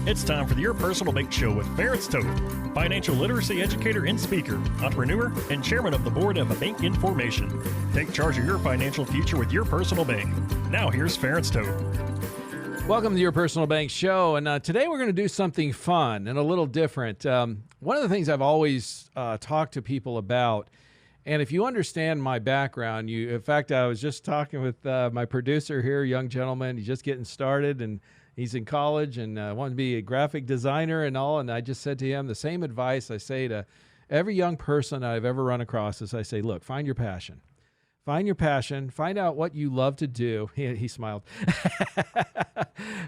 It's time for the Your Personal Bank Show with Ference Toth, financial literacy educator and speaker, entrepreneur, and chairman of the board of Bank Information. Take charge of your financial future with Your Personal Bank. Now here's Ference Toth. Welcome to Your Personal Bank Show, and today we're going to do something fun and a little different. One of the things I've always talked to people about, and if you understand my background, in fact, I was just talking with my producer here, a young gentleman. He's just getting started, and he's in college and wanted to be a graphic designer and all. And I just said to him the same advice I say to every young person I've ever run across is I say, look, find your passion. Find your passion. Find out what you love to do. He smiled.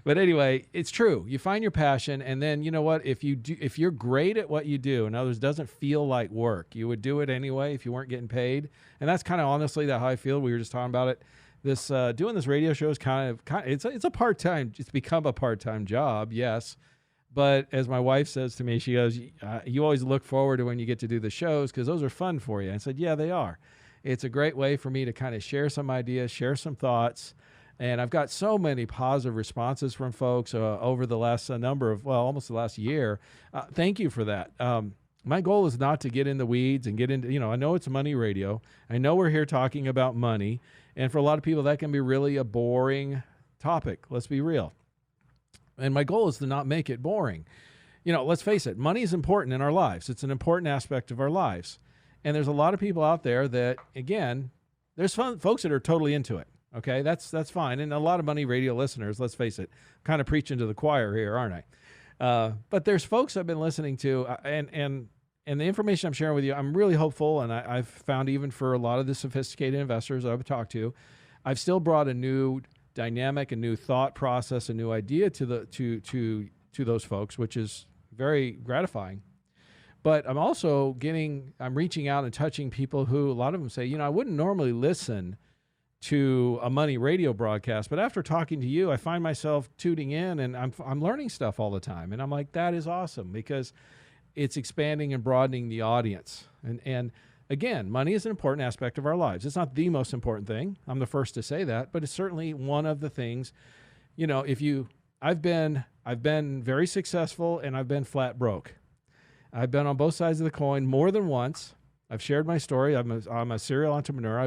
But anyway, it's true. You find your passion, and then you know what? If you're great at what you do, in other words, doesn't feel like work, you would do it anyway if you weren't getting paid. And that's kind of honestly how I feel. We were just talking about it. This doing this radio show is kind of it's a part-time. It's become a part-time job, yes. But as my wife says to me, she goes, "You always look forward to when you get to do the shows because those are fun for you." I said, "Yeah, they are." It's a great way for me to kind of share some ideas, share some thoughts. And I've got so many positive responses from folks over the last almost the last year. Thank you for that. My goal is not to get in the weeds and get into, I know it's money radio. I know we're here talking about money. And for a lot of people, that can be really a boring topic. Let's be real. And my goal is to not make it boring. Let's face it, money is important in our lives. It's an important aspect of our lives. And there's a lot of people out there that, again, there's folks that are totally into it. Okay, that's fine. And a lot of money radio listeners, let's face it, kind of preaching to the choir here, aren't I? But there's folks I've been listening to, and the information I'm sharing with you, I'm really hopeful. And I've found even for a lot of the sophisticated investors I've talked to, I've still brought a new dynamic, a new thought process, a new idea to those folks, which is very gratifying. But I'm also I'm reaching out and touching people who, a lot of them say, I wouldn't normally listen to a money radio broadcast, but after talking to you, I find myself tuning in and I'm learning stuff all the time. And I'm like, that is awesome because it's expanding and broadening the audience. And again, money is an important aspect of our lives. It's not the most important thing. I'm the first to say that, but it's certainly one of the things, I've been very successful and I've been flat broke. I've been on both sides of the coin more than once. I've shared my story. I'm a serial entrepreneur.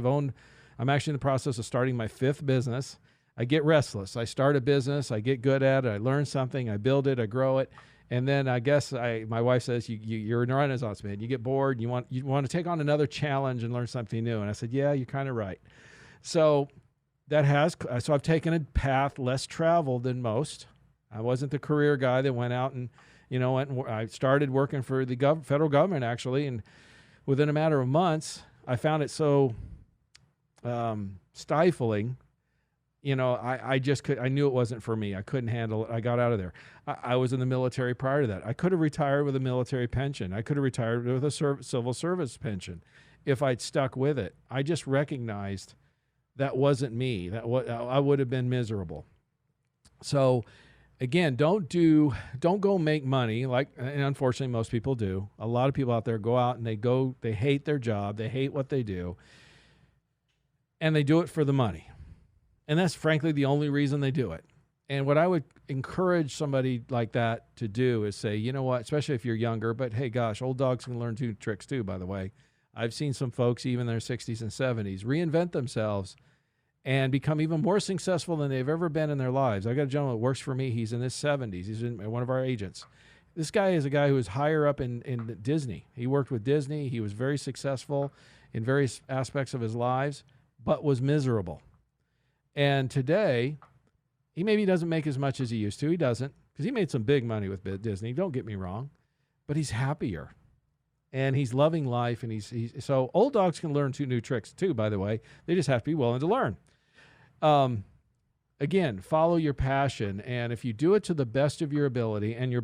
I'm actually in the process of starting my 5th business. I get restless. I start a business. I get good at it. I learn something. I build it. I grow it. And then I guess my wife says, you're in a renaissance man. You get bored. You want to take on another challenge and learn something new. And I said, yeah, you're kind of right. So I've taken a path less traveled than most. I wasn't the career guy that went out and I started working for the federal government, actually, and within a matter of months, I found it so stifling. I knew it wasn't for me. I couldn't handle it. I got out of there. I was in the military prior to that. I could have retired with a military pension. I could have retired with a civil service pension if I'd stuck with it. I just recognized that wasn't me. I would have been miserable. So, again, don't go make money and unfortunately most people do. A lot of people out there go out and they hate their job. They hate what they do. And they do it for the money. And that's frankly the only reason they do it. And what I would encourage somebody like that to do is say, you know what, especially if you're younger, but hey, gosh, old dogs can learn new tricks too, by the way. I've seen some folks, even in their 60s and 70s, reinvent themselves and become even more successful than they've ever been in their lives. I got a gentleman that works for me. He's in his 70s. He's one of our agents. This guy is a guy who was higher up in Disney. He worked with Disney. He was very successful in various aspects of his lives, but was miserable. And today, he maybe doesn't make as much as he used to. He doesn't, because he made some big money with Disney. Don't get me wrong. But he's happier. And he's loving life. And so old dogs can learn 2 new tricks too, by the way. They just have to be willing to learn. Again, follow your passion. And if you do it to the best of your ability and you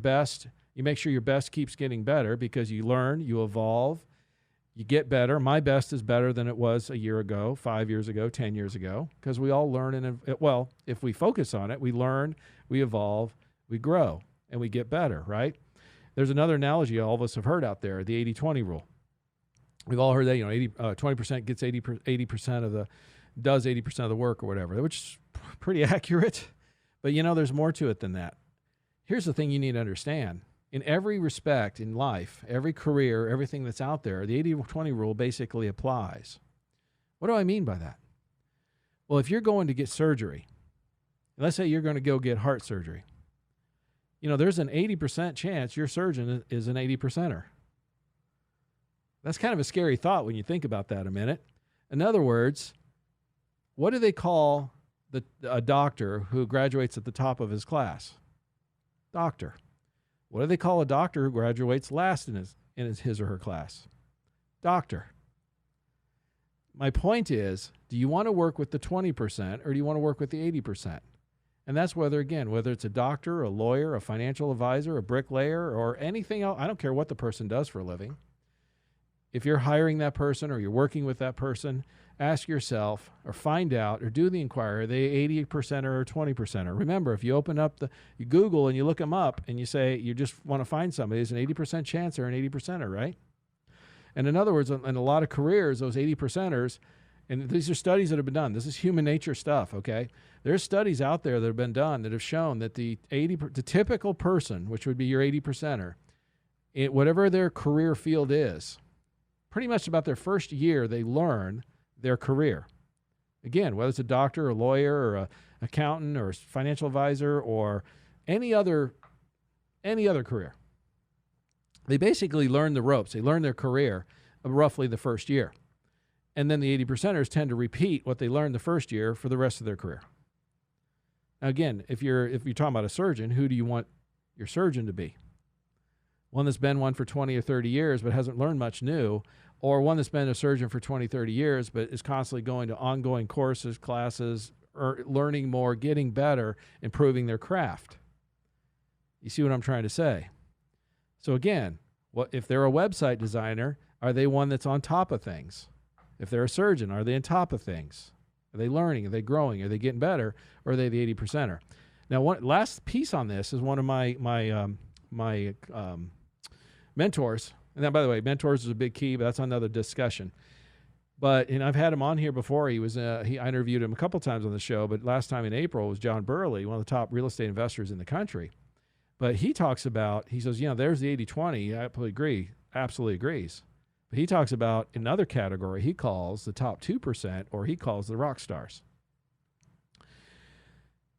make sure your best keeps getting better because you learn, you evolve, you get better. My best is better than it was a year ago, 5 years ago, 10 years ago, because we all learn. If we focus on it, we learn, we evolve, we grow, and we get better, right? There's another analogy all of us have heard out there, the 80-20 rule. We've all heard that, 20% gets 80% of the does 80% of the work or whatever, which is pretty accurate. But, there's more to it than that. here's the thing you need to understand. In every respect in life, every career, everything that's out there, the 80-20 rule basically applies. What do I mean by that? Well, if you're going to get surgery, let's say you're going to go get heart surgery, there's an 80% chance your surgeon is an 80%er. That's kind of a scary thought when you think about that a minute. In other words, what do they call a doctor who graduates at the top of his class? Doctor. What do they call a doctor who graduates last in his or her class? Doctor. My point is, do you want to work with the 20% or do you want to work with the 80%? And that's whether it's a doctor, a lawyer, a financial advisor, a bricklayer, or anything else. I don't care what the person does for a living. If you're hiring that person or you're working with that person, ask yourself or find out or do the inquiry, are they 80% or 20%? Remember, if you open up you Google and you look them up and you say you just want to find somebody who's an 80% chance or an 80%er, right? And in other words, in a lot of careers, those 80%ers, and these are studies that have been done. This is human nature stuff, okay? There's studies out there that have been done that have shown that the typical person, which would be your 80%er, whatever their career field is, pretty much about their first year, they learn their career. Again, whether it's a doctor, a lawyer, or an accountant, or a financial advisor, or any other career. They basically learn the ropes. They learn their career roughly the first year. And then the 80%ers tend to repeat what they learned the first year for the rest of their career. Now, again, if you're talking about a surgeon, who do you want your surgeon to be? One that's been one for 20 or 30 years but hasn't learned much new, or one that's been a surgeon for 20, 30 years but is constantly going to ongoing courses, classes, or learning more, getting better, improving their craft. You see what I'm trying to say? So again, if they're a website designer, are they one that's on top of things? If they're a surgeon, are they on top of things? Are they learning? Are they growing? Are they getting better? Or are they the 80%er? Now, one last piece on this is one of my mentors. And then, by the way, mentors is a big key, but that's another discussion. And I've had him on here before. I interviewed him a couple times on the show, but last time in April was John Burley, one of the top real estate investors in the country. But he talks about, he says, there's the 80-20. I absolutely agrees. But he talks about another category he calls the top 2%, or he calls the rock stars.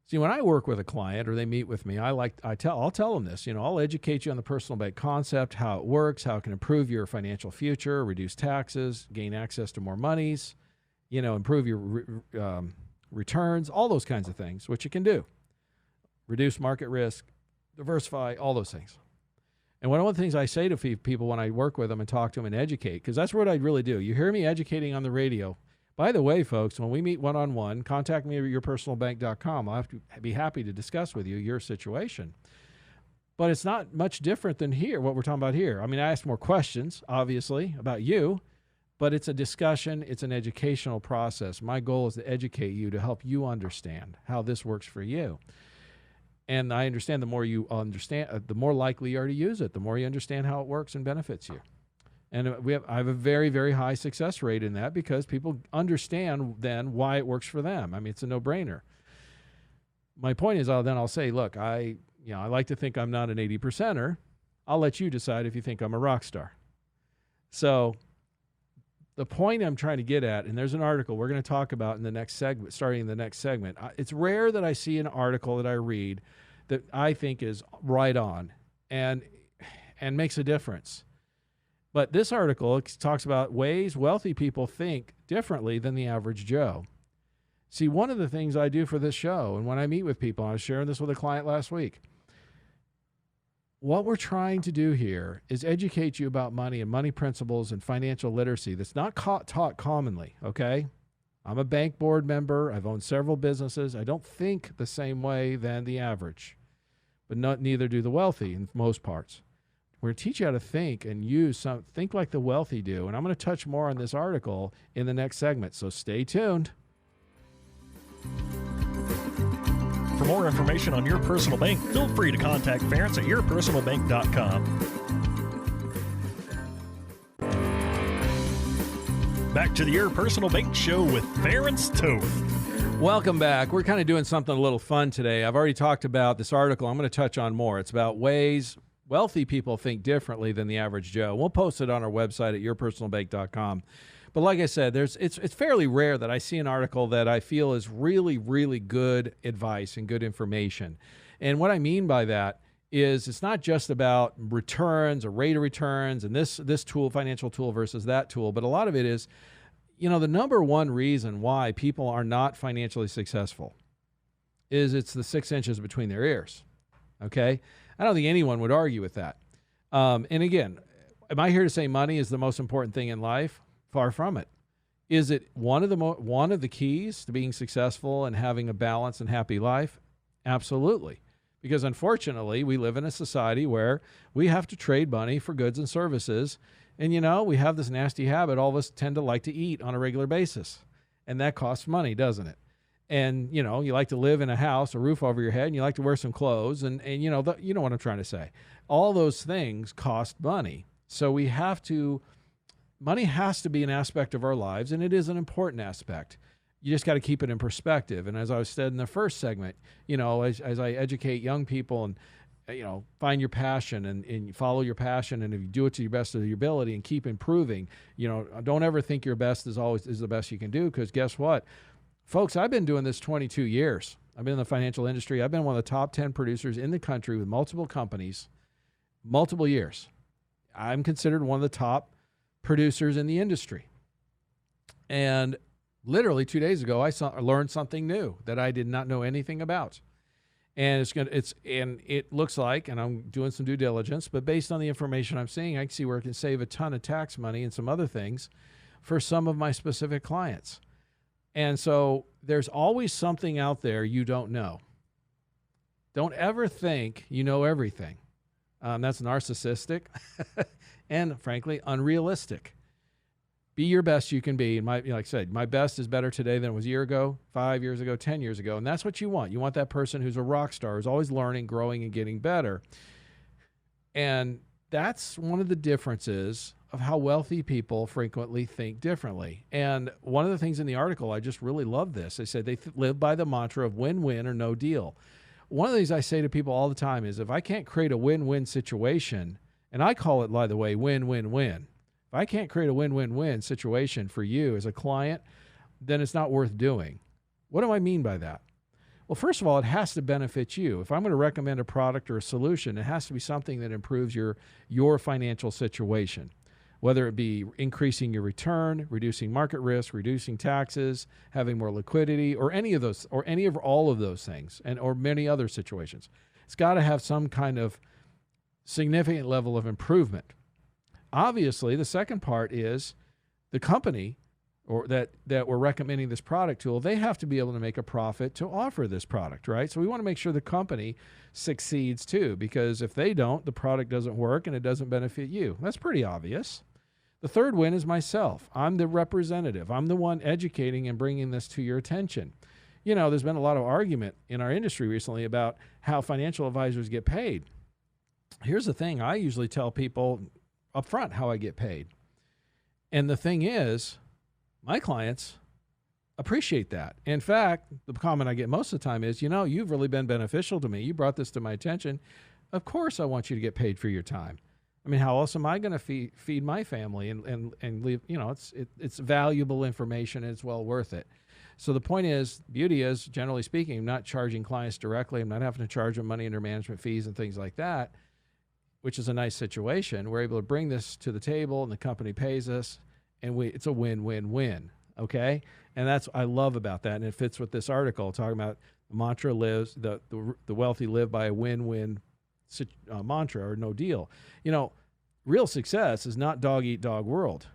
See, when I work with a client or they meet with me, I'll tell them this. I'll educate you on the personal bank concept, how it works, how it can improve your financial future, reduce taxes, gain access to more monies, improve your returns, all those kinds of things, which it can do. Reduce market risk, diversify, all those things. And one of the things I say to people when I work with them and talk to them and educate, because that's what I really do. You hear me educating on the radio. By the way, folks, when we meet one-on-one, contact me at yourpersonalbank.com. I'll have to be happy to discuss with you your situation. But it's not much different than here, what we're talking about here. I mean, I ask more questions, obviously, about you, but it's a discussion. It's an educational process. My goal is to educate you, to help you understand how this works for you. And I understand the more you understand, the more likely you are to use it, the more you understand how it works and benefits you. And I have a very, very high success rate in that because people understand then why it works for them. I mean, it's a no-brainer. My point is, I'll say, look, I like to think I'm not an 80%er. I'll let you decide if you think I'm a rock star. So the point I'm trying to get at, and there's an article we're going to talk about in the next segment, starting in the next segment. It's rare that I see an article that I read that I think is right on and makes a difference. But this article talks about ways wealthy people think differently than the average Joe. See, one of the things I do for this show, and when I meet with people, I was sharing this with a client last week, what we're trying to do here is educate you about money and money principles and financial literacy that's not taught commonly, okay? I'm a bank board member. I've owned several businesses. I don't think the same way than the average, but neither do the wealthy in most parts. We're going to teach you how to think and think like the wealthy do. And I'm going to touch more on this article in the next segment. So stay tuned. For more information on Your Personal Bank, feel free to contact Ference at yourpersonalbank.com. Back to the Your Personal Bank Show with Ference Toth. Welcome back. We're kind of doing something a little fun today. I've already talked about this article. I'm going to touch on more. It's about ways wealthy people think differently than the average Joe. We'll post it on our website at yourpersonalbank.com. But like I said, it's fairly rare that I see an article that I feel is really, really good advice and good information. And what I mean by that is it's not just about returns or rate of returns and this tool, financial tool versus that tool, but a lot of it is, the number one reason why people are not financially successful is it's the 6 inches between their ears. Okay? I don't think anyone would argue with that. And again, am I here to say money is the most important thing in life? Far from it. Is it one of the keys to being successful and having a balanced and happy life? Absolutely. Because unfortunately, we live in a society where we have to trade money for goods and services. And, we have this nasty habit. All of us tend to like to eat on a regular basis. And that costs money, doesn't it? And, you like to live in a house, a roof over your head, and you like to wear some clothes. And you know what I'm trying to say. All those things cost money. So money has to be an aspect of our lives, and it is an important aspect. You just got to keep it in perspective. And as I said in the first segment, as I educate young people and, find your passion and follow your passion. And if you do it to your best of your ability and keep improving, don't ever think your best is the best you can do. Because guess what, folks, I've been doing this 22 years. I've been in the financial industry. I've been one of the top 10 producers in the country with multiple companies, multiple years. I'm considered one of the top producers in the industry. And literally 2 days ago, I learned something new that I did not know anything about. And it looks like, and I'm doing some due diligence, but based on the information I'm seeing, I can see where it can save a ton of tax money and some other things for some of my specific clients. And so there's always something out there you don't know. Don't ever think you know everything. That's narcissistic and frankly, unrealistic. Be your best you can be. And like I said, my best is better today than it was a year ago, 5 years ago, 10 years ago. And that's what you want. You want that person who's a rock star, who's always learning, growing, and getting better. And that's one of the differences of how wealthy people frequently think differently. And one of the things in the article, I just really love this. They said they live by the mantra of win-win or no deal. One of the things I say to people all the time is if I can't create a win-win situation, and I call it, by the way, win-win-win. If I can't create a win-win-win situation for you as a client, then it's not worth doing. What do I mean by that? Well, first of all, it has to benefit you. If I'm going to recommend a product or a solution, it has to be something that improves your financial situation, whether it be increasing your return, reducing market risk, reducing taxes, having more liquidity, or any of all of those things, or many other situations. It's got to have some kind of significant level of improvement. Obviously, the second part is the company or that we're recommending this product to, they have to be able to make a profit to offer this product, right? So we want to make sure the company succeeds too, because if they don't, the product doesn't work and it doesn't benefit you. That's pretty obvious. The third win is myself. I'm the representative. I'm the one educating and bringing this to your attention. There's been a lot of argument in our industry recently about how financial advisors get paid. Here's the thing. I usually tell people up front how I get paid. And the thing is, my clients appreciate that. In fact, the comment I get most of the time is, you've really been beneficial to me. You brought this to my attention. Of course I want you to get paid for your time. I mean, how else am I going to feed my family and leave, it's valuable information and it's well worth it. So the point is, beauty is, generally speaking, I'm not charging clients directly. I'm not having to charge them money under management fees and things like that, which is a nice situation. We're able to bring this to the table and the company pays us and it's a win-win-win, okay? And that's what I love about that. And it fits with this article talking about the mantra lives, the wealthy live by a win-win mantra or no deal. Real success is not dog eat dog world.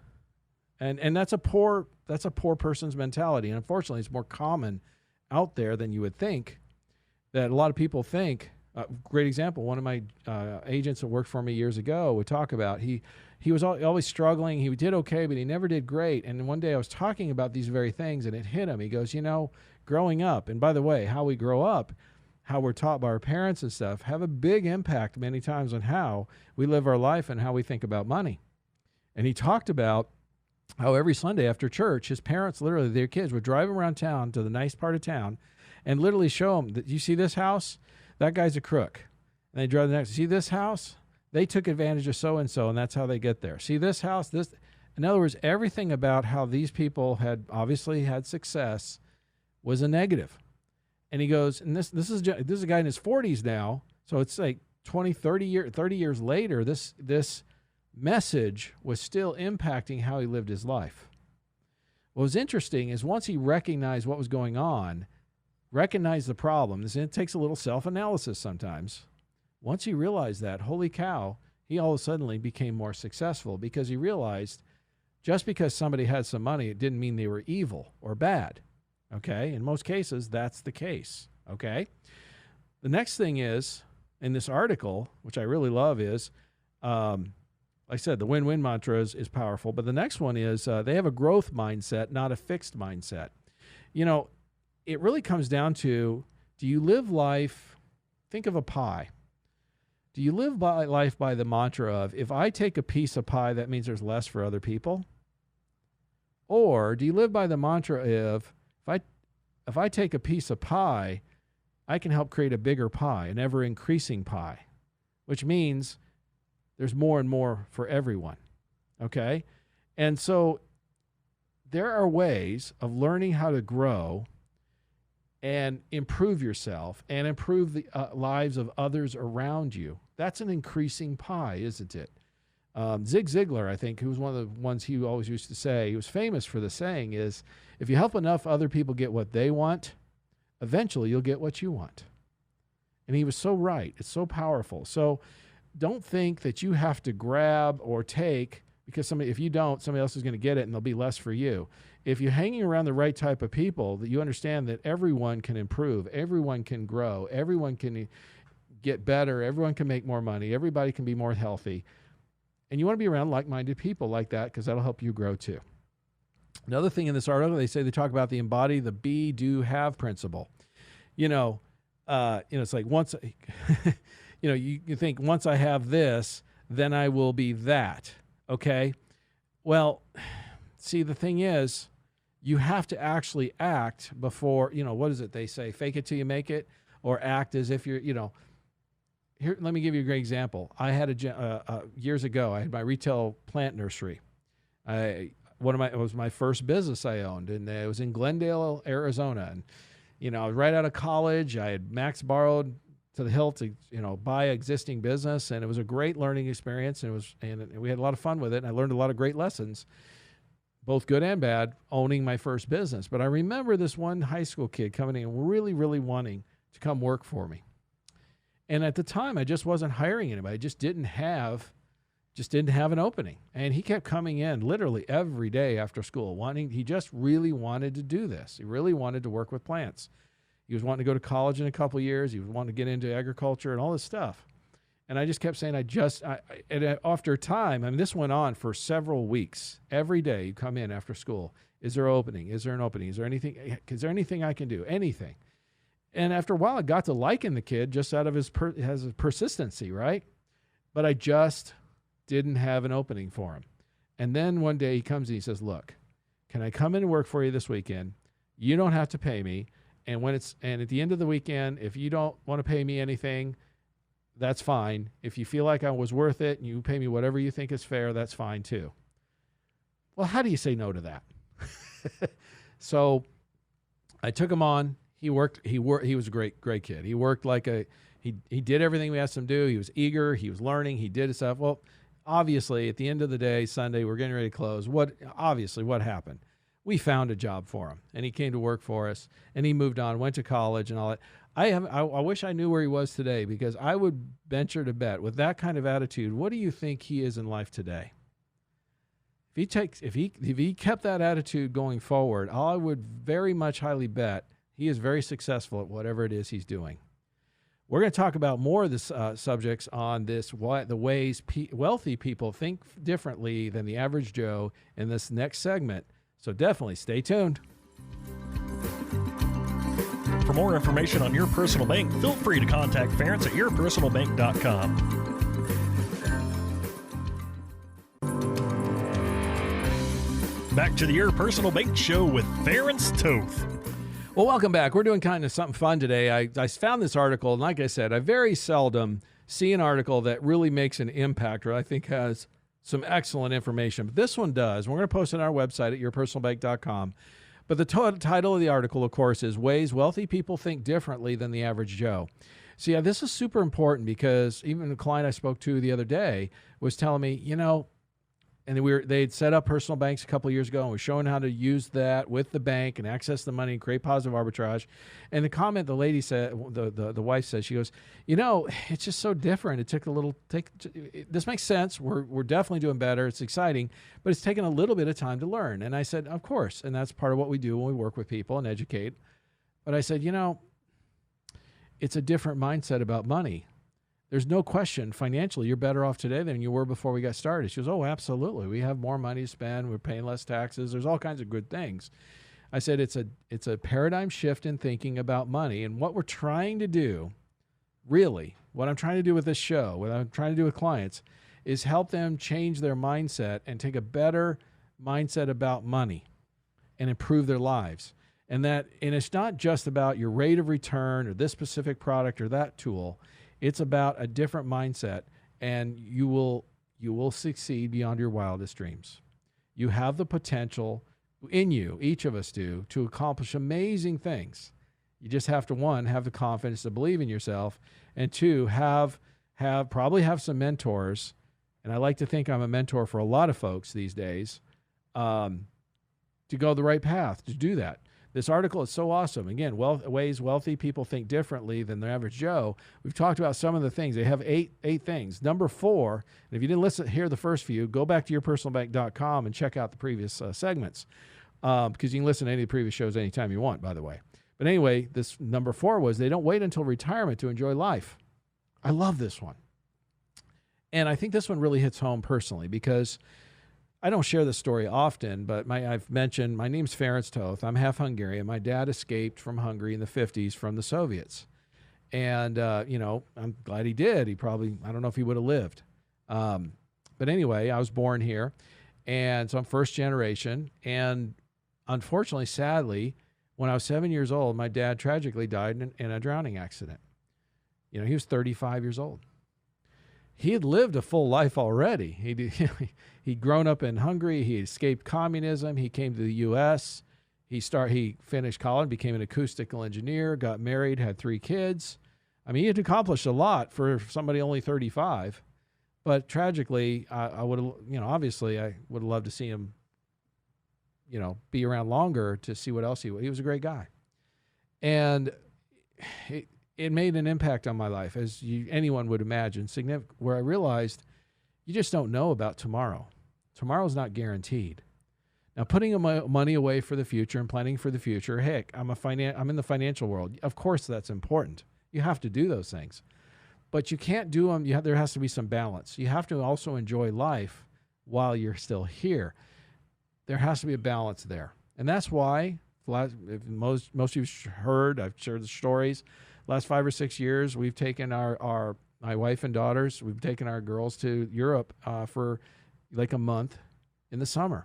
And that's a poor person's mentality. And unfortunately, it's more common out there than you would think, that a lot of people think. Great example. One of my agents that worked for me years ago would talk about he was always struggling. He did okay, but he never did great. And one day I was talking about these very things, and it hit him. He goes, growing up, and by the way, how we grow up, how we're taught by our parents and stuff, have a big impact many times on how we live our life and how we think about money. And he talked about how every Sunday after church, his parents, literally their kids, would drive him around town to the nice part of town and literally show him that, you see this house? That guy's a crook. And they drive the next, see this house? They took advantage of so-and-so, and that's how they get there. See this house? This. In other words, everything about how these people had obviously had success was a negative. And he goes, and this is a guy in his 40s now, so it's like 30 years later, this message was still impacting how he lived his life. What was interesting is once he recognized what was going on, recognized the problem, it takes a little self-analysis sometimes. Once he realized that, holy cow, he all of a sudden became more successful because he realized just because somebody had some money, it didn't mean they were evil or bad. Okay? In most cases, that's the case. Okay? The next thing is, in this article, which I really love, is, like I said, the win-win mantra is powerful. But the next one is they have a growth mindset, not a fixed mindset. You know, it really comes down to, do you live life, think of a pie. Do you live life by the mantra of, if I take a piece of pie, that means there's less for other people? Or do you live by the mantra of, if I take a piece of pie, I can help create a bigger pie, an ever-increasing pie, which means there's more and more for everyone, okay? And so there are ways of learning how to grow and improve yourself and improve the lives of others around you. That's an increasing pie, isn't it? Zig Ziglar, I think, who was one of the ones he always used to say, he was famous for the saying is, if you help enough other people get what they want, eventually you'll get what you want. And he was so right. It's so powerful. So don't think that you have to grab or take, because if you don't, somebody else is going to get it and there'll be less for you. If you're hanging around the right type of people, that you understand that everyone can improve, everyone can grow, everyone can get better, everyone can make more money, everybody can be more healthy. And you want to be around like-minded people like that because that'll help you grow too. Another thing in this article, they talk about the embody the be, do, have principle. It's like once, you think once I have this, then I will be that. Okay. Well, see, the thing is, you have to actually act before, what is it they say? Fake it till you make it, or act as if you're, Here, let me give you a great example. I had years ago, I had my retail plant nursery. It was my first business I owned, and it was in Glendale, Arizona. And, I was right out of college. I had max borrowed to the hilt to, buy an existing business, and it was a great learning experience. And we had a lot of fun with it, and I learned a lot of great lessons, both good and bad, owning my first business. But I remember this one high school kid coming in and really, really wanting to come work for me. And at the time, I just wasn't hiring anybody. I just didn't have an opening. And he kept coming in literally every day after school, he just really wanted to do this. He really wanted to work with plants. He was wanting to go to college in a couple of years. He was wanting to get into agriculture and all this stuff. And I just kept saying, and after time, this went on for several weeks. Every day you come in after school. Is there an opening? Is there an opening? Is there anything I can do? Anything. And after a while, I got to liking the kid just out of his persistency, right? But I just didn't have an opening for him. And then one day he comes and he says, look, can I come in and work for you this weekend? You don't have to pay me. And at the end of the weekend, if you don't want to pay me anything, that's fine. If you feel like I was worth it and you pay me whatever you think is fair, that's fine too. Well, how do you say no to that? So I took him on. He was a great kid. He worked he did everything we asked him to do. He was eager. He was learning. He did his stuff. Well, obviously at the end of the day, Sunday, we're getting ready to close. What happened? We found a job for him and he came to work for us and he moved on, went to college and all that. I wish I knew where he was today, because I would venture to bet with that kind of attitude, what do you think he is in life today? If he kept that attitude going forward, I would very much highly bet he is very successful at whatever it is he's doing. We're going to talk about more of this subjects on this, the ways wealthy people think differently than the average Joe in this next segment. So definitely stay tuned. For more information on Your Personal Bank, feel free to contact Ference at yourpersonalbank.com. Back to the Your Personal Bank Show with Ference Toth. Well, welcome back. We're doing kind of something fun today. I found this article, and like I said, I very seldom see an article that really makes an impact or I think has some excellent information. But this one does. We're going to post it on our website at yourpersonalbank.com. But the title of the article, of course, is Ways Wealthy People Think Differently Than the Average Joe. So, yeah, this is super important because even the client I spoke to the other day was telling me, and they'd set up personal banks a couple of years ago, and we're showing how to use that with the bank and access the money and create positive arbitrage. And the comment the lady said, the wife said, she goes, it's just so different. It took this makes sense. We're definitely doing better. It's exciting, but it's taken a little bit of time to learn. And I said, of course. And that's part of what we do when we work with people and educate. But I said, it's a different mindset about money. There's no question financially you're better off today than you were before we got started. She goes, oh, absolutely. We have more money to spend. We're paying less taxes. There's all kinds of good things. I said it's a paradigm shift in thinking about money. And what we're trying to do, really, what I'm trying to do with this show, what I'm trying to do with clients, is help them change their mindset and take a better mindset about money and improve their lives. And it's not just about your rate of return or this specific product or that tool. It's about a different mindset, and you will succeed beyond your wildest dreams. You have the potential in you, each of us do, to accomplish amazing things. You just have to, one, have the confidence to believe in yourself, and two, probably have some mentors. And I like to think I'm a mentor for a lot of folks these days, to go the right path to do that. This article is so awesome. Again, ways wealthy people think differently than the average Joe. We've talked about some of the things. They have eight things. Number 4, and if you didn't hear the first few, go back to yourpersonalbank.com and check out the previous segments, because you can listen to any of the previous shows anytime you want, by the way. But anyway, this number 4 was they don't wait until retirement to enjoy life. I love this one. And I think this one really hits home personally because I don't share this story often, but I've mentioned my name's Ference Toth. I'm half Hungarian. My dad escaped from Hungary in the 50s from the Soviets. And, I'm glad he did. I don't know if he would have lived. But anyway, I was born here. And so I'm first generation. And unfortunately, sadly, when I was 7 years old, my dad tragically died in a drowning accident. He was 35 years old. He had lived a full life already. He'd grown up in Hungary. He escaped communism. He came to the U.S. He finished college, became an acoustical engineer, got married, had 3 kids. I mean, he had accomplished a lot for somebody only 35. But tragically, I would have, obviously, I would have loved to see him, be around longer to see what else he was a great guy. And it made an impact on my life, as anyone would imagine, significant, where I realized you just don't know about tomorrow. Tomorrow's not guaranteed. Now, putting money away for the future and planning for the future, heck, I'm in the financial world. Of course, that's important. You have to do those things. But you can't do them. There has to be some balance. You have to also enjoy life while you're still here. There has to be a balance there. And that's why, most of you've heard, I've shared the stories, last 5 or 6 years, we've taken my wife and daughters, we've taken our girls to Europe for like a month in the summer.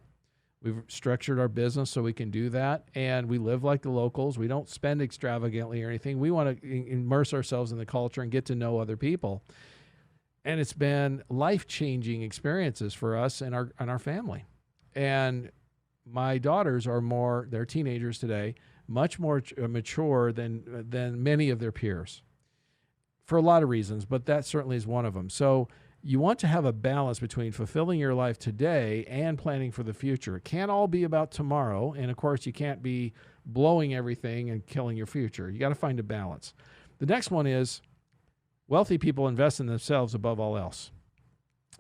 We've structured our business so we can do that, and we live like the locals. We don't spend extravagantly or anything. We want to immerse ourselves in the culture and get to know other people. And it's been life-changing experiences for us and our family. And my daughters they're teenagers today, much more mature than many of their peers for a lot of reasons, but that certainly is one of them. So you want to have a balance between fulfilling your life today and planning for the future. It can't all be about tomorrow. And of course, you can't be blowing everything and killing your future. You got to find a balance. The next one is wealthy people invest in themselves above all else.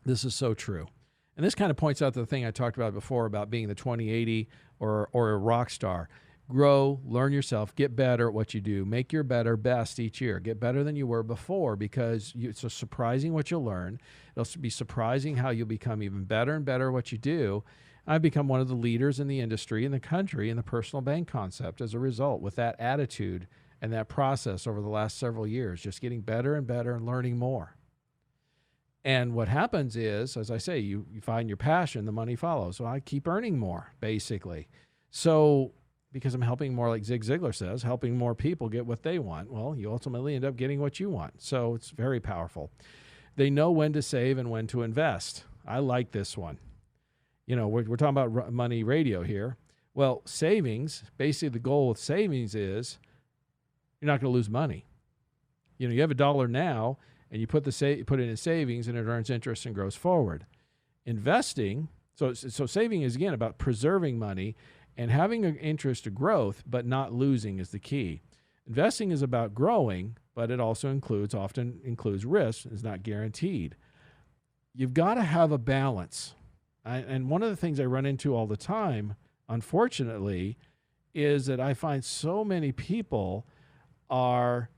This is so true. And this kind of points out the thing I talked about before about being the 20/80 or a rock star. Grow, learn yourself, get better at what you do, make your best each year. Get better than you were before, because it's surprising what you'll learn. It'll be surprising how you'll become even better and better at what you do. I've become one of the leaders in the industry, in the country, in the personal bank concept as a result, with that attitude and that process over the last several years, just getting better and better and learning more. And what happens is, as I say, you find your passion, the money follows. So I keep earning more, basically. So because I'm helping more, like Zig Ziglar says, helping more people get what they want, well, you ultimately end up getting what you want. So it's very powerful. They know when to save and when to invest. I like this one. You know, we're talking about money radio here. Well, savings, basically the goal with savings is you're not going to lose money. You know, you have $1 now, and you put it in savings, and it earns interest and grows forward. Investing, so saving is, again, about preserving money and having an interest to growth, but not losing is the key. Investing is about growing, but it also often includes risk. It's not guaranteed. You've got to have a balance. And one of the things I run into all the time, unfortunately, is that I find so many people are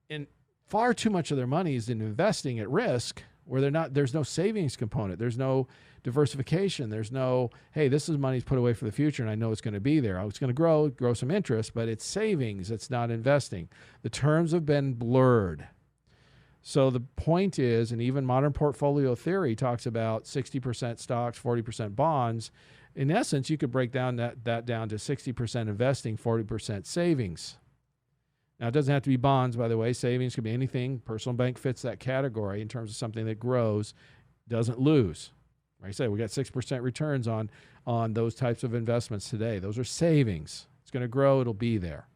in far too much of their money is in investing at risk, where there's no savings component. There's no diversification. There's no, hey, this is money's put away for the future, and I know it's going to be there. It's going to grow some interest, but it's savings. It's not investing. The terms have been blurred. So the point is, and even modern portfolio theory talks about 60% stocks, 40% bonds. In essence, you could break down that down to 60% investing, 40% savings. Now, it doesn't have to be bonds, by the way. Savings could be anything. Personal bank fits that category in terms of something that grows, doesn't lose. Like I say, we got 6% returns on those types of investments today. Those are savings. It's going to grow. It'll be there.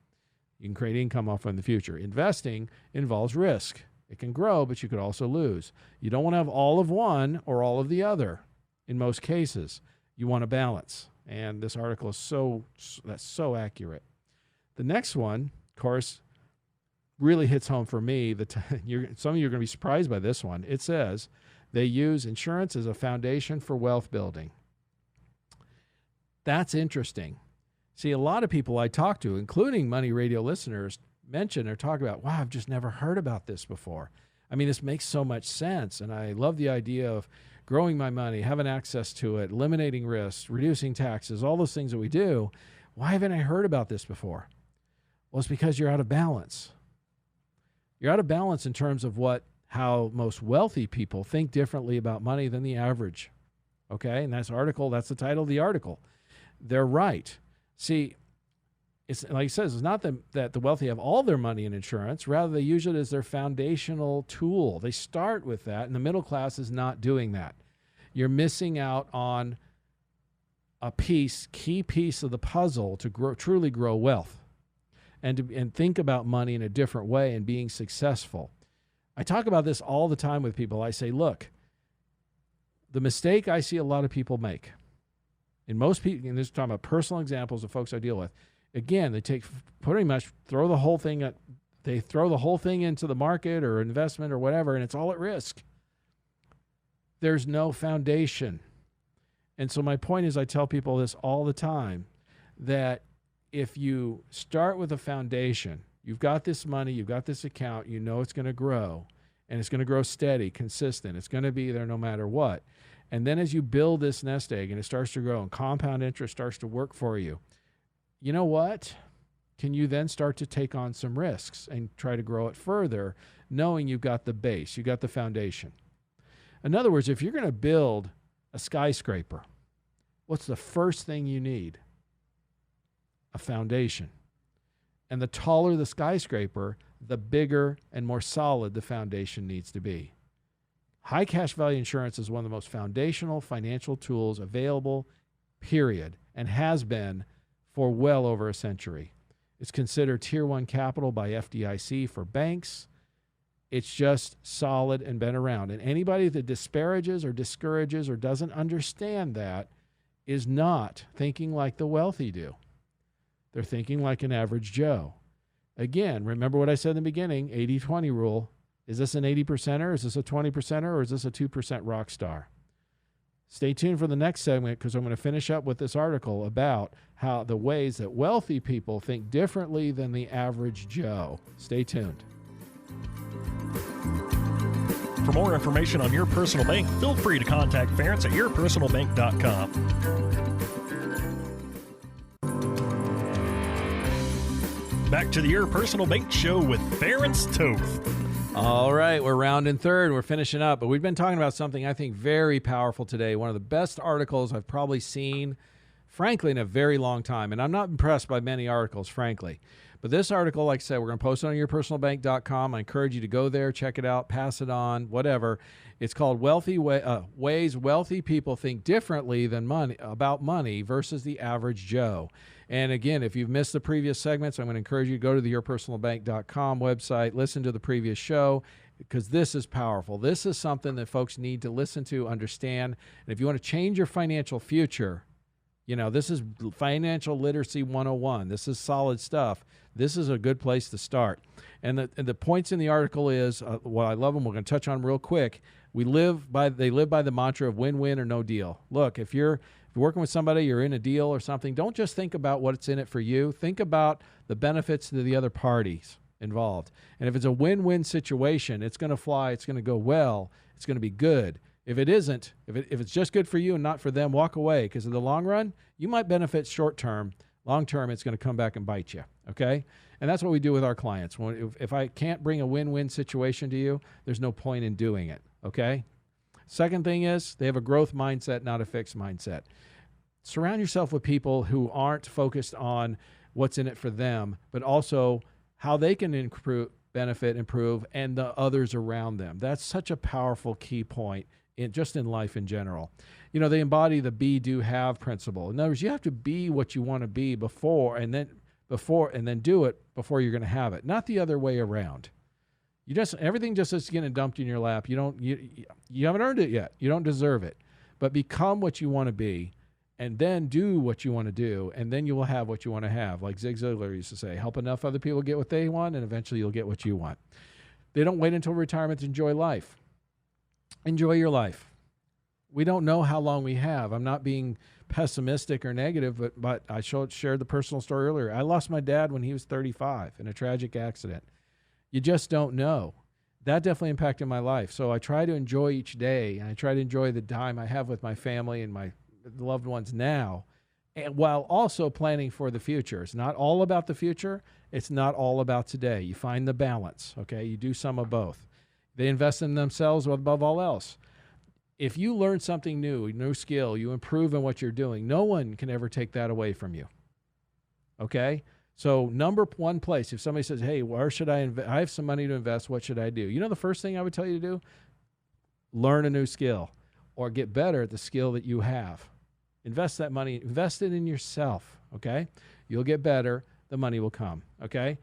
You can create income off in the future. Investing involves risk. It can grow, but you could also lose. You don't want to have all of one or all of the other in most cases. You want a balance. And this article is that's so accurate. The next one, of course, really hits home for me. Some of you are going to be surprised by this one. It says they use insurance as a foundation for wealth building. That's interesting. See, a lot of people I talk to, including Money Radio listeners, mention or talk about, wow, I've just never heard about this before. I mean, this makes so much sense. And I love the idea of growing my money, having access to it, eliminating risks, reducing taxes, all those things that we do. Why haven't I heard about this before? Well, it's because you're out of balance. You're out of balance in terms of how most wealthy people think differently about money than the average. Okay? And that's the title of the article. They're right. See, it's like he says, it's not that the wealthy have all their money in insurance. Rather, they use it as their foundational tool. They start with that, and the middle class is not doing that. You're missing out on a key piece of the puzzle to truly grow wealth and think about money in a different way and being successful. I talk about this all the time with people. I say, look, the mistake I see a lot of people make, and most people, and this is talking about personal examples of folks I deal with, again, they throw the whole thing into the market or investment or whatever, and it's all at risk. There's no foundation. And so my point is, I tell people this all the time, that if you start with a foundation, you've got this money, you've got this account, you know it's going to grow, and it's going to grow steady, consistent. It's going to be there no matter what. And then as you build this nest egg and it starts to grow and compound interest starts to work for you, you know what? Can you then start to take on some risks and try to grow it further, knowing you've got the base, you've got the foundation? In other words, if you're going to build a skyscraper, what's the first thing you need? A foundation. And the taller the skyscraper, the bigger and more solid the foundation needs to be. High cash value insurance is one of the most foundational financial tools available, period, and has been for well over a century. It's considered Tier 1 capital by FDIC for banks. It's just solid and been around. And anybody that disparages or discourages or doesn't understand that is not thinking like the wealthy do. They're thinking like an average Joe. Again, remember what I said in the beginning, 80-20 rule. Is this an 80%er? Is this a 20%er? Or is this a 2% rock star? Stay tuned for the next segment, because I'm going to finish up with this article about how the ways that wealthy people think differently than the average Joe. Stay tuned. For more information on Your Personal Bank, feel free to contact Ference at yourpersonalbank.com. Back to the Your Personal Bank Show with Ference Toth. All right, we're rounding third. We're finishing up, but we've been talking about something I think very powerful today. One of the best articles I've probably seen, frankly, in a very long time. And I'm not impressed by many articles, frankly. But this article, like I said, we're going to post it on yourpersonalbank.com. I encourage you to go there, check it out, pass it on, whatever. It's called Ways Wealthy People Think Differently Than Money About Money versus the Average Joe. And again, if you've missed the previous segments, I'm going to encourage you to go to the yourpersonalbank.com website, listen to the previous show, because this is powerful. This is something that folks need to listen to, understand. And if you want to change your financial future, you know, this is financial literacy 101. This is solid stuff. This is a good place to start. And the points in the article is, what I love them, we're going to touch on them real quick. They live by the mantra of win-win or no deal. Look, if you're working with somebody, you're in a deal or something, don't just think about what's in it for you. Think about the benefits to the other parties involved. And if it's a win-win situation, it's going to fly, it's going to go well, it's going to be good. If it isn't, if it's just good for you and not for them, walk away, because in the long run, you might benefit short term. Long term, it's going to come back and bite you, okay? And that's what we do with our clients. If I can't bring a win-win situation to you, there's no point in doing it, okay? Second thing is they have a growth mindset, not a fixed mindset. Surround yourself with people who aren't focused on what's in it for them, but also how they can improve, benefit, improve, and the others around them. That's such a powerful key point just in life in general. You know, they embody the be, do, have principle. In other words, you have to be what you want to be before and then do it before you're going to have it, not the other way around. Everything just is getting dumped in your lap. You haven't earned it yet. You don't deserve it. But become what you want to be, and then do what you want to do, and then you will have what you want to have. Like Zig Ziglar used to say, help enough other people get what they want, and eventually you'll get what you want. They don't wait until retirement to enjoy life. Enjoy your life. We don't know how long we have. I'm not being pessimistic or negative, but I shared the personal story earlier. I lost my dad when he was 35 in a tragic accident. You just don't know. That definitely impacted my life. So I try to enjoy each day, and I try to enjoy the time I have with my family and my loved ones now, and while also planning for the future. It's not all about the future. It's not all about today. You find the balance, okay? You do some of both. They invest in themselves above all else. If you learn something new skill, you improve in what you're doing, no one can ever take that away from you, okay? So number one place, if somebody says, hey, where should I invest? I have some money to invest. What should I do? You know the first thing I would tell you to do? Learn a new skill or get better at the skill that you have. Invest that money. Invest it in yourself, okay? You'll get better. The money will come, okay?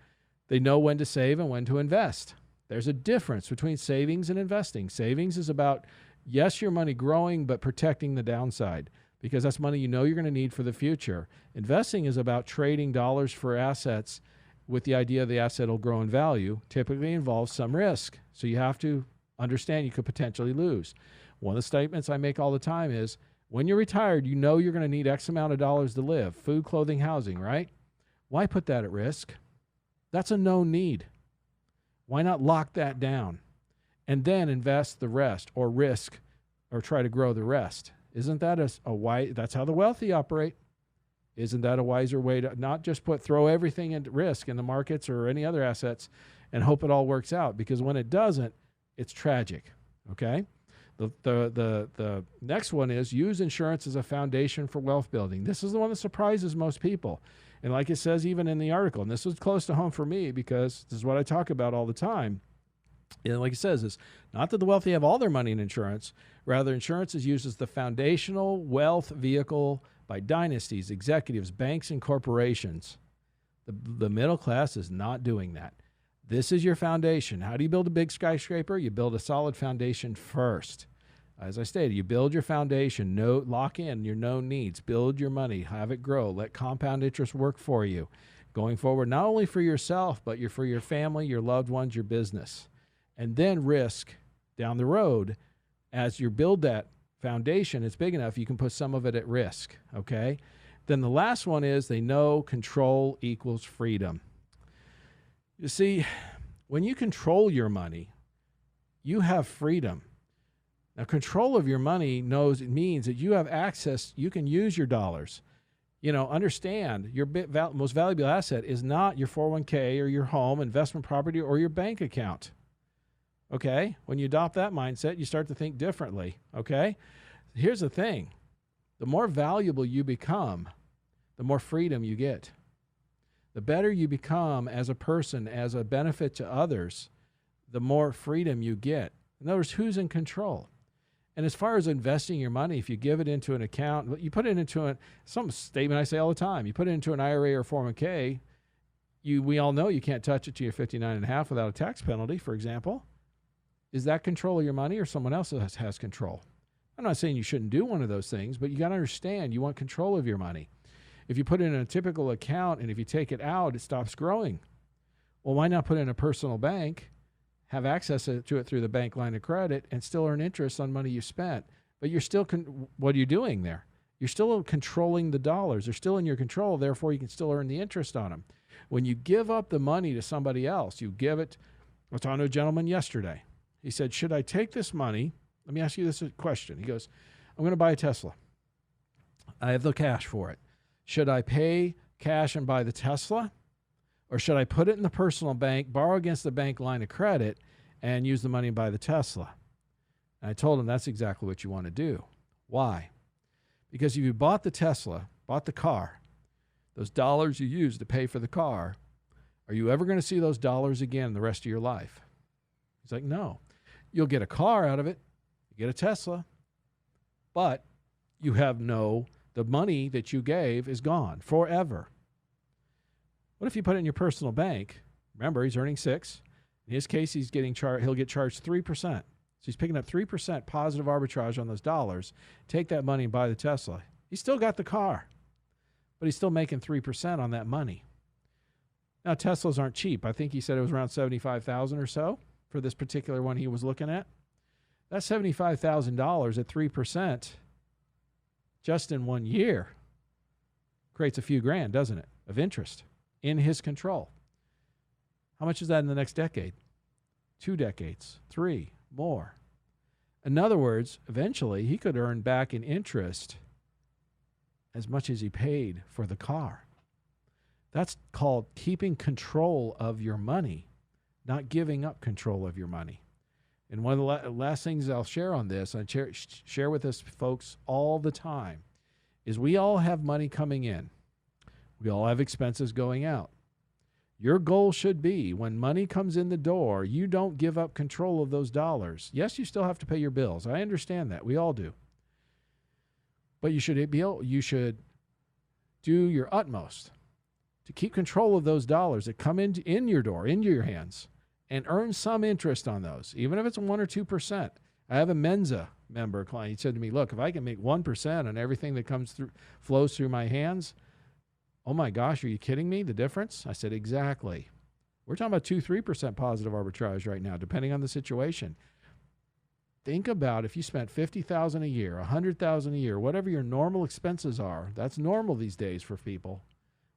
They know when to save and when to invest. There's a difference between savings and investing. Savings is about, yes, your money growing, but protecting the downside, because that's money you know you're going to need for the future. Investing is about trading dollars for assets with the idea the asset will grow in value. Typically involves some risk. So you have to understand you could potentially lose. One of the statements I make all the time is, when you're retired, you know you're going to need X amount of dollars to live. Food, clothing, housing, right? Why put that at risk? That's a known need. Why not lock that down and then invest the rest, or risk, or try to grow the rest? Isn't that a wise? That's how the wealthy operate. Isn't that a wiser way to not just throw everything at risk in the markets or any other assets and hope it all works out? Because when it doesn't, it's tragic. Okay. The next one is use insurance as a foundation for wealth building. This is the one that surprises most people. And like it says even in the article, and this was close to home for me because this is what I talk about all the time. And like it says, it's not that the wealthy have all their money in insurance. Rather, insurance is used as the foundational wealth vehicle by dynasties, executives, banks, and corporations. The middle class is not doing that. This is your foundation. How do you build a big skyscraper? You build a solid foundation first. As I stated, you build your foundation, lock in your known needs, build your money, have it grow, let compound interest work for you going forward, not only for yourself, but for your family, your loved ones, your business. And then risk down the road, as you build that foundation, it's big enough, you can put some of it at risk, okay? Then the last one is they know control equals freedom. You see, when you control your money, you have freedom. Now, control of your money means that you have access, you can use your dollars. You know, understand your most valuable asset is not your 401k or your home, investment property, or your bank account. Okay? When you adopt that mindset, you start to think differently. Okay? Here's the thing. The more valuable you become, the more freedom you get. The better you become as a person, as a benefit to others, the more freedom you get. In other words, who's in control? And as far as investing your money, if you give it into an account, you put it into some statement I say all the time, you put it into an IRA or 401k, we all know you can't touch it to your 59 and a half without a tax penalty, for example. Is that control of your money, or someone else has control? I'm not saying you shouldn't do one of those things, but you got to understand you want control of your money. If you put it in a typical account and if you take it out, it stops growing. Well, why not put it in a personal bank, have access to it through the bank line of credit, and still earn interest on money you spent? But you're still, what are you doing there? You're still controlling the dollars. They're still in your control. Therefore, you can still earn the interest on them. When you give up the money to somebody else, you give it. I was talking to a gentleman yesterday. He said, should I take this money? Let me ask you this question. He goes, I'm going to buy a Tesla. I have the cash for it. Should I pay cash and buy the Tesla? Or should I put it in the personal bank, borrow against the bank line of credit, and use the money and buy the Tesla? And I told him that's exactly what you want to do. Why? Because if you bought the Tesla, bought the car, those dollars you used to pay for the car, are you ever going to see those dollars again the rest of your life? He's like, no. You'll get a car out of it. You get a Tesla. But you have the money that you gave is gone forever. What if you put it in your personal bank? Remember, he's earning 6%. In his case, he'll get charged 3%. So he's picking up 3% positive arbitrage on those dollars. Take that money and buy the Tesla. He's still got the car, but he's still making 3% on that money. Now, Teslas aren't cheap. I think he said it was around $75,000 or so for this particular one he was looking at. That's $75,000 at 3% just in 1 year creates a few grand, doesn't it, of interest in his control. How much is that in the next decade? 2 decades, 3, more. In other words, eventually he could earn back in interest as much as he paid for the car. That's called keeping control of your money, not giving up control of your money. And one of the last things I'll share on this, I share with us folks all the time, is we all have money coming in. We all have expenses going out. Your goal should be when money comes in the door, you don't give up control of those dollars. Yes, you still have to pay your bills. I understand that. We all do. But you should do your utmost to keep control of those dollars that come in your door, into your hands, and earn some interest on those, even if it's 1 or 2%. I have a Mensa member client. He said to me, look, if I can make 1% on everything that flows through my hands, oh my gosh, are you kidding me? The difference? I said, exactly. We're talking about 2-3% positive arbitrage right now, depending on the situation. Think about if you spent $50,000 a year, $100,000 a year, whatever your normal expenses are. That's normal these days for people.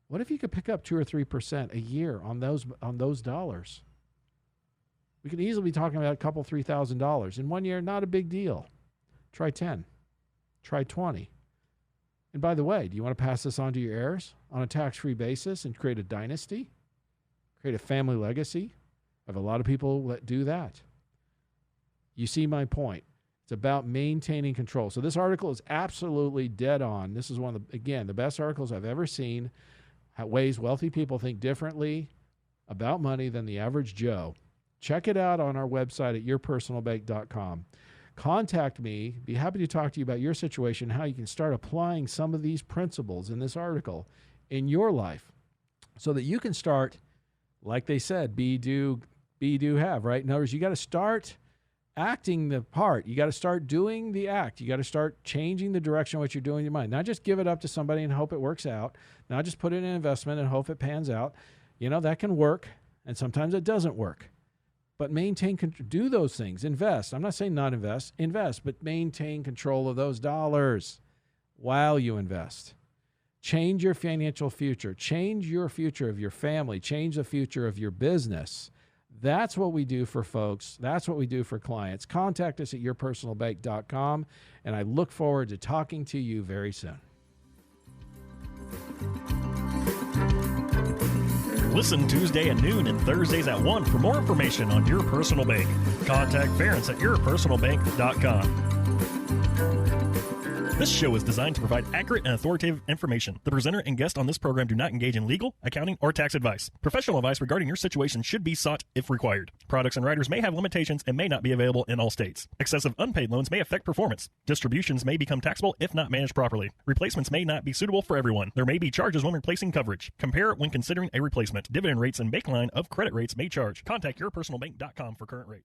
What if you could pick up 2 or 3% a year on those dollars? We could easily be talking about a couple $3,000 in 1 year. Not a big deal. Try 10. Try 20. And by the way, do you want to pass this on to your heirs on a tax-free basis and create a dynasty? Create a family legacy? I have a lot of people that do that. You see my point. It's about maintaining control. So this article is absolutely dead on. This is one of the best articles I've ever seen. Ways wealthy people think differently about money than the average Joe. Check it out on our website at yourpersonalbank.com. Contact me. Be happy to talk to you about your situation, how you can start applying some of these principles in this article in your life so that you can start, like they said, be, do, have, right? In other words, you got to start acting the part. You got to start doing the act. You got to start changing the direction of what you're doing in your mind. Not just give it up to somebody and hope it works out. Not just put it in an investment and hope it pans out. You know, that can work, and sometimes it doesn't work. But do those things. Invest. I'm not saying not invest. Invest, but maintain control of those dollars while you invest. Change your financial future. Change your future of your family. Change the future of your business. That's what we do for folks. That's what we do for clients. Contact us at yourpersonalbank.com, and I look forward to talking to you very soon. Listen Tuesday at noon and Thursdays at 1 for more information on Your Personal Bank. Contact Ference at yourpersonalbank.com. This show is designed to provide accurate and authoritative information. The presenter and guest on this program do not engage in legal, accounting, or tax advice. Professional advice regarding your situation should be sought if required. Products and riders may have limitations and may not be available in all states. Excessive unpaid loans may affect performance. Distributions may become taxable if not managed properly. Replacements may not be suitable for everyone. There may be charges when replacing coverage. Compare when considering a replacement. Dividend rates and baseline of credit rates may charge. Contact yourpersonalbank.com for current rate.